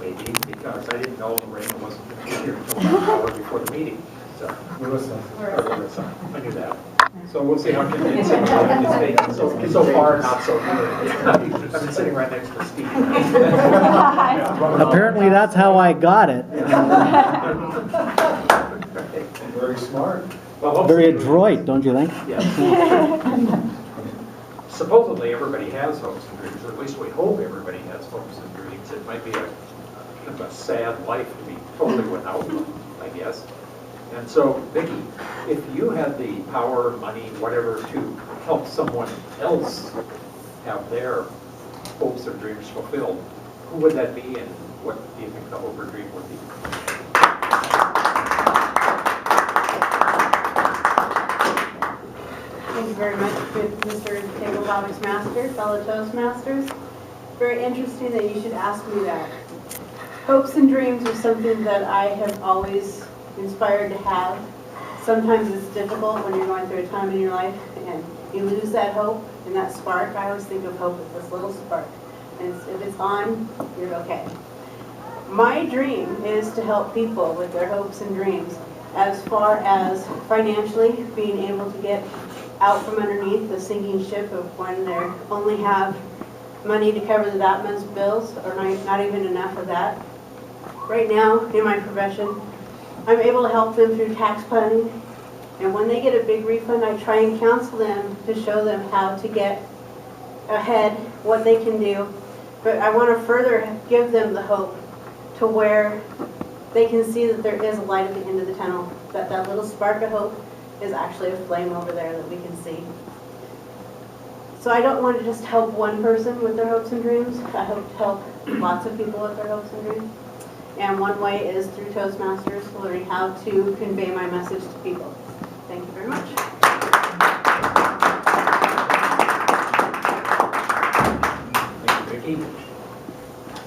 maybe, because I didn't know Lorena wasn't going to be here until about an hour before the meeting. So, Larissa. Larissa, I knew that. So we'll see how convincing it is. So far, not so good. I've been sitting right next to Steve. Apparently that's how I got it. Very smart. Well, Very adroit, don't you think? Yes. Supposedly everybody has hopes and dreams, or at least we hope everybody has hopes and dreams. It might be a kind of a sad life to be totally without them, I guess. And so, Vicki, if you had the power, money, whatever, to help someone else have their hopes or dreams fulfilled, who would that be, and what do you think the hope or dream would be? Thank you very much, Mr. Tabletopix Master, fellow Toastmasters. Very interesting that you should ask me that. Hopes and dreams are something that I have always inspired to have. Sometimes it's difficult when you're going through a time in your life and you lose that hope and that spark. I always think of hope as this little spark. And if it's on, you're okay. My dream is to help people with their hopes and dreams, as far as financially being able to get out from underneath the sinking ship of when they only have money to cover that month's bills, or not even enough of that. Right now, in my profession, I'm able to help them through tax planning, and when they get a big refund, I try and counsel them to show them how to get ahead, what they can do. But I want to further give them the hope to where they can see that there is a light at the end of the tunnel, that that little spark of hope is actually a flame over there that we can see. So I don't want to just help one person with their hopes and dreams. I hope to help lots of people with their hopes and dreams. And one way is through Toastmasters, learning how to convey my message to people. Thank you very much. Thank you, Vicki.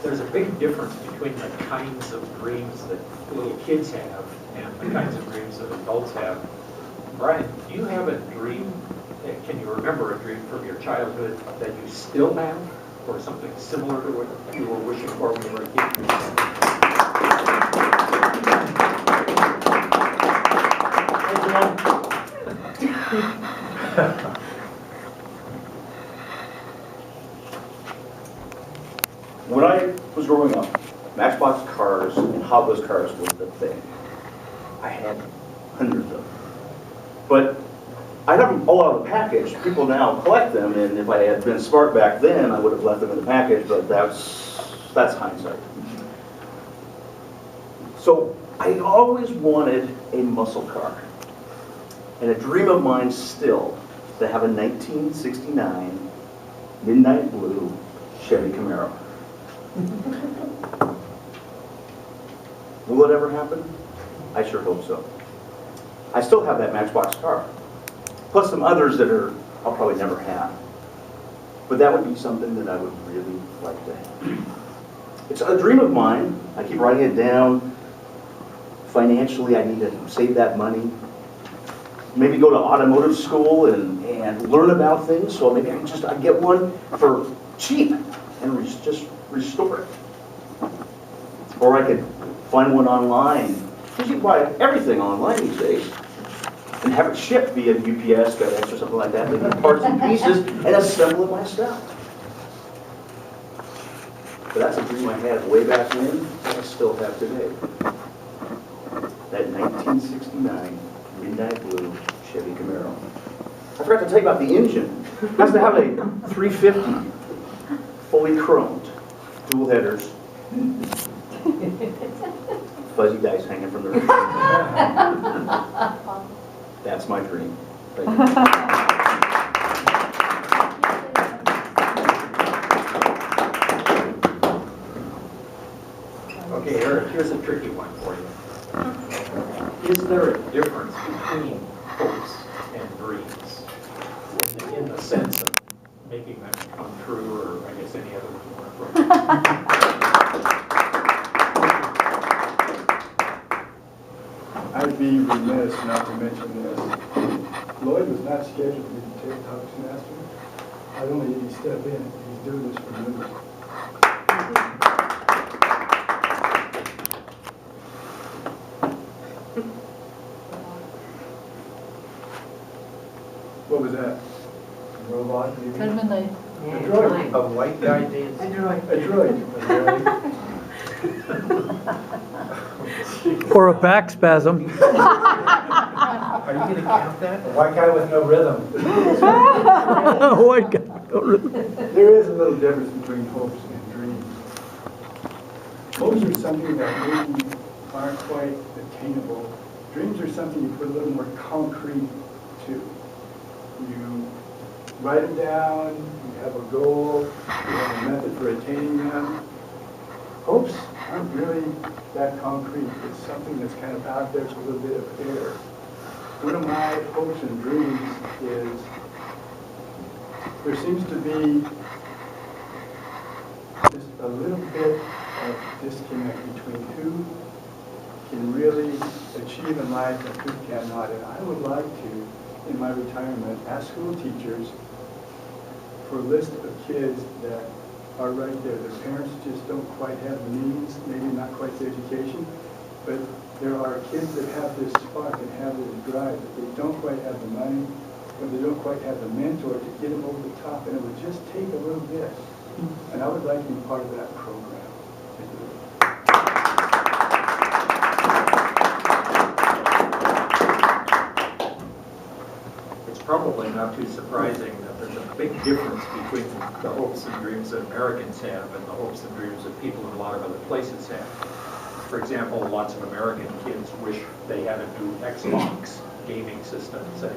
There's a big difference between the kinds of dreams that little kids have and the kinds of dreams that adults have. Brian, do you have a dream? Can you remember a dream from your childhood that you still have, or something similar to what you were wishing for when you were a kid? When I was growing up, Matchbox cars and Hot Wheels cars was the thing. I had hundreds of them. But I have them all out of the package. People now collect them, and if I had been smart back then, I would have left them in the package, but that's hindsight. So I always wanted a muscle car. And a dream of mine still to have a 1969 midnight blue Chevy Camaro. Will it ever happen? I sure hope so. I still have that Matchbox car, plus some others that I'll probably never have. But that would be something that I would really like to have. It's a dream of mine. I keep writing it down. Financially, I need to save that money. Maybe go to automotive school and learn about things. So maybe I get one for cheap and just restore it. Or I could find one online. Because you can buy everything online these days. And have it shipped via UPS, FedEx, or something like that. They get parts and pieces and assemble it myself. But that's a dream I had way back when, and I still have today. That 1969 midnight blue Chevy Camaro. I forgot to tell you about the engine. It has to have a 350, fully chromed, dual headers, fuzzy dice hanging from the roof. That's my dream. Thank you. Okay, Eric, here's a tricky one for you. Is there a difference between hopes and dreams in the sense of making them come true, or I guess any other one you want to throw? I'd be remiss not to mention this. Lloyd was not scheduled to be the Tabletopix Master. I only need to step in. He's doing this for me. was that? Robot, maybe? Terminate. A droid. A white guy dancing. A droid. Or a back spasm. Are you gonna count that? A white guy with no rhythm. White guy. There is a little difference between hopes and dreams. Hopes are something that maybe aren't quite attainable. Dreams are something you put a little more concrete to. You write them down, you have a goal, you have a method for attaining them. Hopes aren't really that concrete. It's something that's kind of out there, it's a little bit of air. One of my hopes and dreams is there seems to be just a little bit of disconnect between who can really achieve in life and who cannot. And I would like to, in my retirement, ask school teachers for a list of kids that are right there. Their parents just don't quite have the means, maybe not quite the education, but there are kids that have this spark and have this drive, but they don't quite have the money, or they don't quite have the mentor to get them over the top, and it would just take a little bit. And I would like to be part of that program. It's probably not too surprising that there's a big difference between the hopes and dreams that Americans have and the hopes and dreams that people in a lot of other places have. For example, lots of American kids wish they had a new Xbox gaming system, say,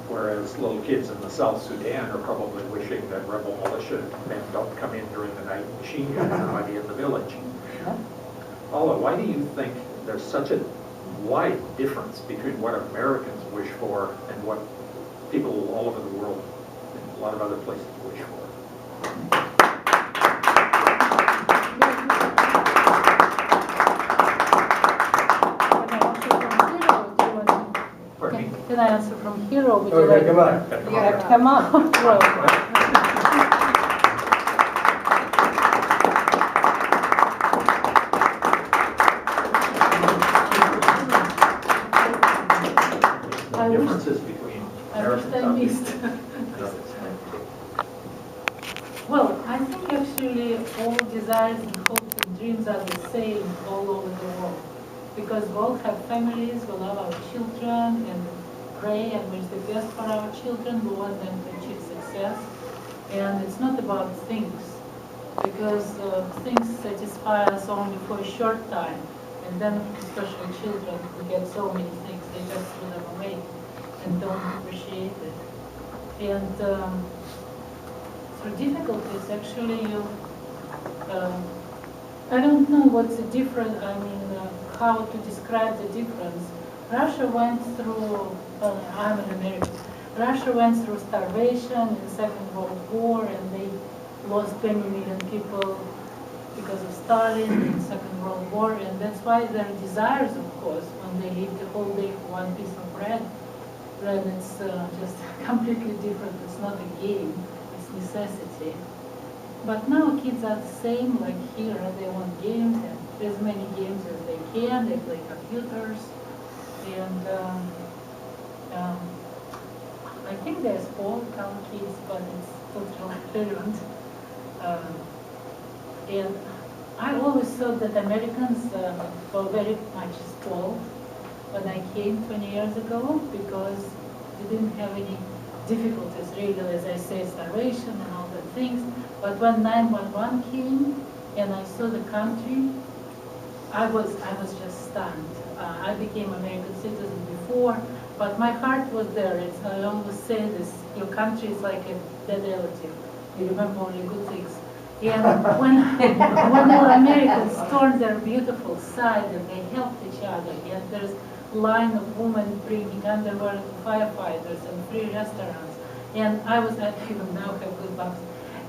whereas little kids in the South Sudan are probably wishing that rebel militia men don't come in during the night and machine gun everybody in the village. Paula, why do you think there's such a wide difference between what Americans wish for and what people all over the world, in a lot of other places, wish for? Pardon me? Can I answer from Hero? Would you Okay, like- come on. Gotta You have to come come up. Well, I wish differences between I wish Americans I and missed. others. Well, I think actually all desires and hopes and dreams are the same all over the world. Because we all have families, we love our children and pray and wish the best for our children. We want them to achieve success. And it's not about things, because things satisfy us only for a short time. And then, especially children, who get so many things, they just throw them away and don't appreciate it. And through difficulties, actually, I don't know what's the difference, how to describe the difference. Russia went through, I'm an American, Russia went through starvation in the Second World War, and they lost 20 million people because of Stalin in the Second World War, and that's why their desires, of course, when they live the whole day for one piece of bread, then it's just completely different. It's not a game, it's necessity. But now kids are the same, like here, they want games, and as many games as they can, they play computers, and I think they're spoiled, our kids, but it's totally irrelevant. And I always thought that Americans were very much spoiled when I came 20 years ago, because they didn't have any difficulties really, as I say, starvation and all the things. But when 9/11 came and I saw the country, I was just stunned. I became American citizen before, but my heart was there. I always say this: your country is like a dead relative. You remember only good things. And when our Americans turned their beautiful side and they helped each other, and there's a line of women bringing underwear to firefighters and free restaurants, and I even now have good bucks.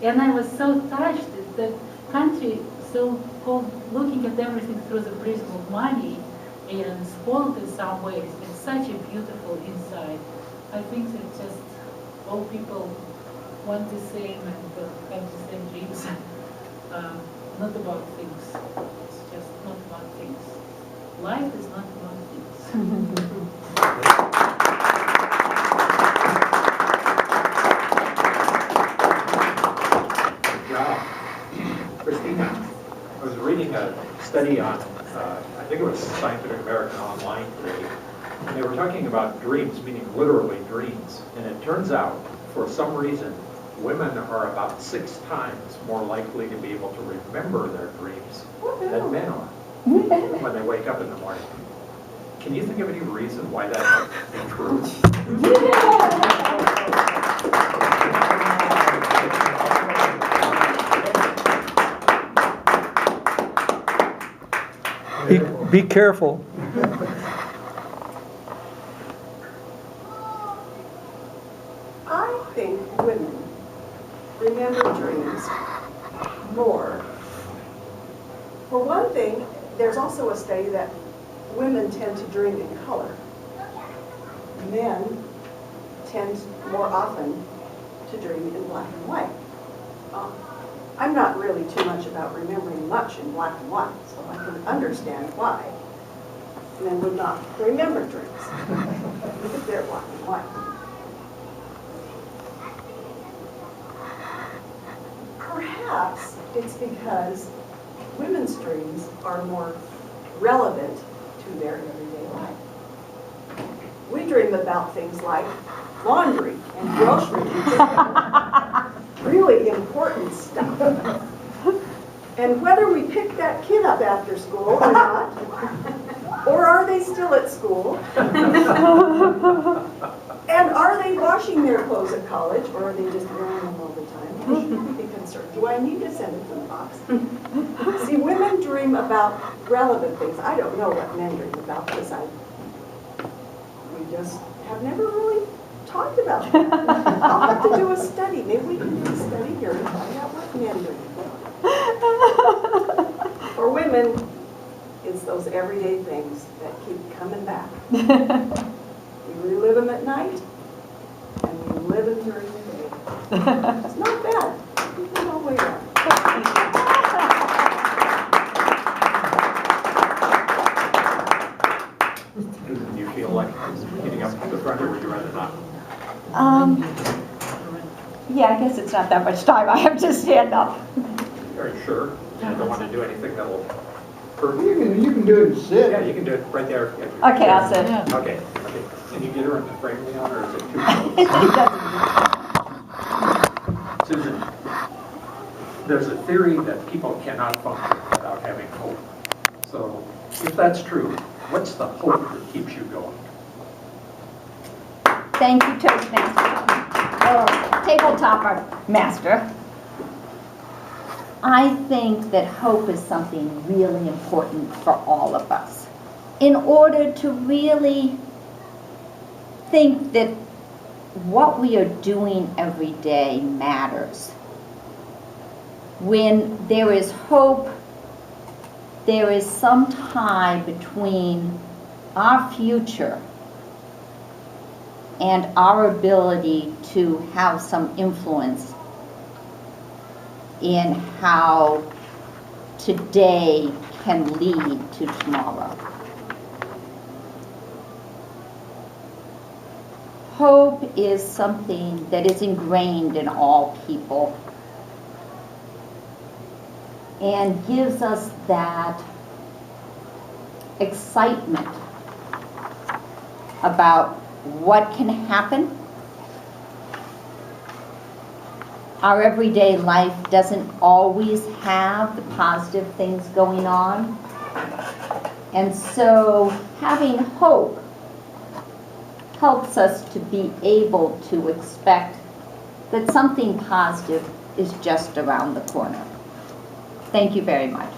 And I was so touched that the country so-called looking at everything through the prism of money and spoiled in some ways. It's such a beautiful inside. I think that just all people want the same and have the same dreams. Not about things. It's just not about things. Life is not about things. a study on, I think it was Scientific American Online today, and they were talking about dreams, meaning literally dreams. And it turns out, for some reason, women are about 6 times more likely to be able to remember their dreams than men are when they wake up in the morning. Can you think of any reason why that might be true? Be careful. I think women remember dreams more. For one thing, there's also a study that women tend to dream in color. Men tend more often to dream in black and white. I'm not really too much about remembering much in black and white, so I can understand why men would not remember dreams if they're black and white. Perhaps it's because women's dreams are more relevant to their everyday life. We dream about things like laundry and groceries, really important stuff. And whether we pick that kid up after school or not, or are they still at school? And are they washing their clothes at college, or are they just wearing them all the time? I should be concerned. Do I need to send it to the box? See, women dream about relevant things. I don't know what men dream about because we just have never really talked about that. I'll have to do a study. Maybe we can do a study here and find out what men dream about. For women, it's those everyday things that keep coming back. We relive them at night, and we live them during the day. It's not bad. Keep them all way up. Do you feel like getting up to the front, or would you rather not? Yeah, I guess it's not that much time. I have to stand up. Are you sure? You don't want to do anything that will hurt You can do it and sit. Yeah, you can do it right there. Okay, I'll sit. Okay, okay. Can you get her in the frame, Leon, or is it too It close? doesn't. Susan, there's a theory that people cannot function without having hope. So if that's true, what's the hope that keeps you going? Thank you, Toastmaster. Tabletopper master. I think that hope is something really important for all of us. In order to really think that what we are doing every day matters. When there is hope, there is some tie between our future and our ability to have some influence in how today can lead to tomorrow. Hope is something that is ingrained in all people and gives us that excitement about what can happen. Our everyday life doesn't always have the positive things going on. And so having hope helps us to be able to expect that something positive is just around the corner. Thank you very much.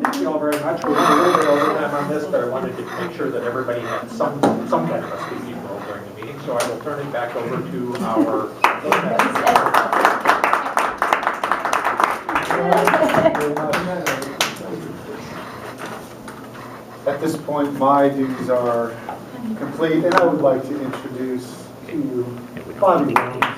Thank you all very much. We went a little bit over time on this, but I wanted to make sure that everybody had some kind of a speaking role during the meeting. So I will turn it back over to our At this point, my duties are complete, and I would like to introduce to you Bobby Brown.